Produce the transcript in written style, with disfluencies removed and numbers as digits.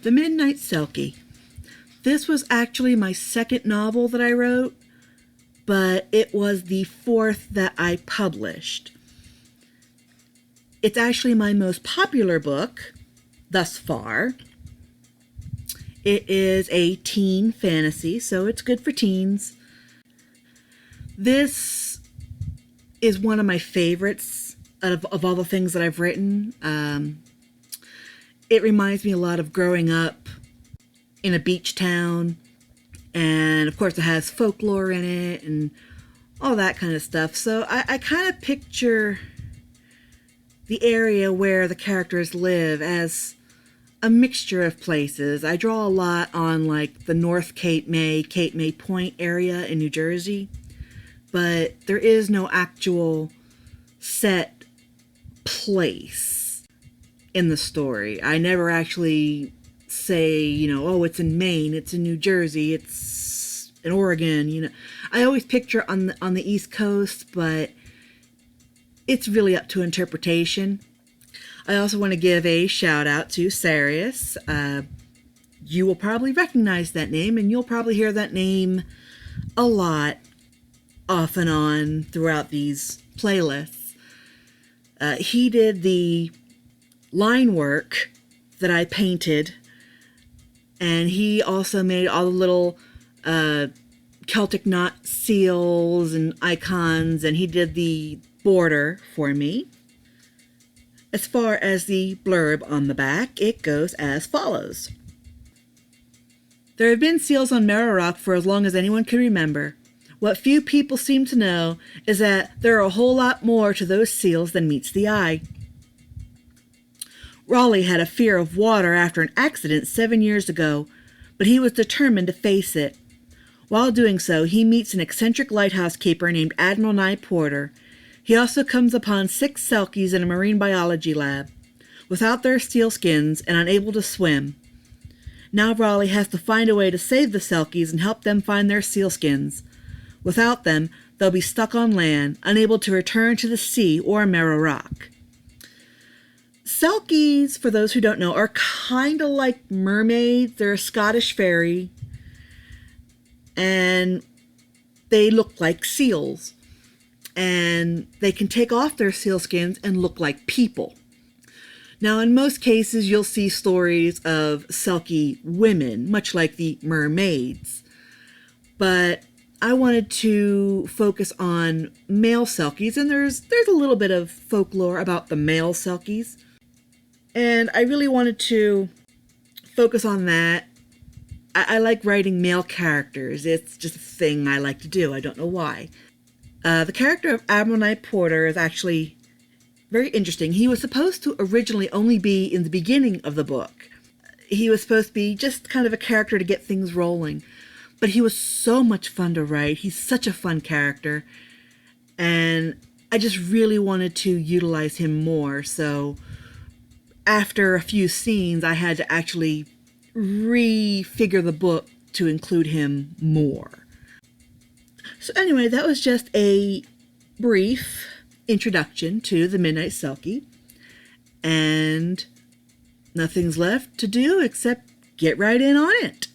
The Midnight Selkie. This was actually my second novel that I wrote, but it was the fourth that I published. It's actually my most popular book thus far. It is a teen fantasy, so it's good for teens. This is one of my favorites of all the things that I've written. It reminds me a lot of growing up in a beach town, and of course it has folklore in it and all that kind of stuff. So I kind of picture the area where the characters live as a mixture of places. I draw a lot on like the North Cape May Point area in New Jersey, but there is no actual set place in the story. I never actually say, oh, it's in Maine, it's in New Jersey, it's in Oregon, I always picture on the East Coast, but it's really up to interpretation. I also want to give a shout out to Sarius. You will probably recognize that name, and you'll probably hear that name a lot off and on throughout these playlists. He did the line work that I painted, and he also made all the little Celtic knot seals and icons, and he did the border for me. As far as the blurb on the back, it goes as follows. There have been seals on Merrow Rock for as long as anyone can remember. What few people seem to know is that there are a whole lot more to those seals than meets the eye. Raleigh had a fear of water after an accident 7 years ago, but he was determined to face it. While doing so, he meets an eccentric lighthouse keeper named Admiral Nye Porter. He also comes upon 6 Selkies in a marine biology lab, without their sealskins and unable to swim. Now Raleigh has to find a way to save the Selkies and help them find their sealskins. Without them, they'll be stuck on land, unable to return to the sea or Merrow Rock. Selkies, for those who don't know, are kind of like mermaids. They're a Scottish fairy, and they look like seals. And they can take off their sealskins and look like people. Now, in most cases, you'll see stories of Selkie women, much like the mermaids. But I wanted to focus on male Selkies, and there's a little bit of folklore about the male Selkies. And I really wanted to focus on that. I like writing male characters. It's just a thing I like to do. I don't know why. The character of Admiral Nye Porter is actually very interesting. He was supposed to originally only be in the beginning of the book. He was supposed to be just kind of a character to get things rolling. But he was so much fun to write. He's such a fun character. And I just really wanted to utilize him more. So after a few scenes, I had to actually refigure the book to include him more. So anyway, that was just a brief introduction to The Midnight Selkie. And nothing's left to do except get right in on it.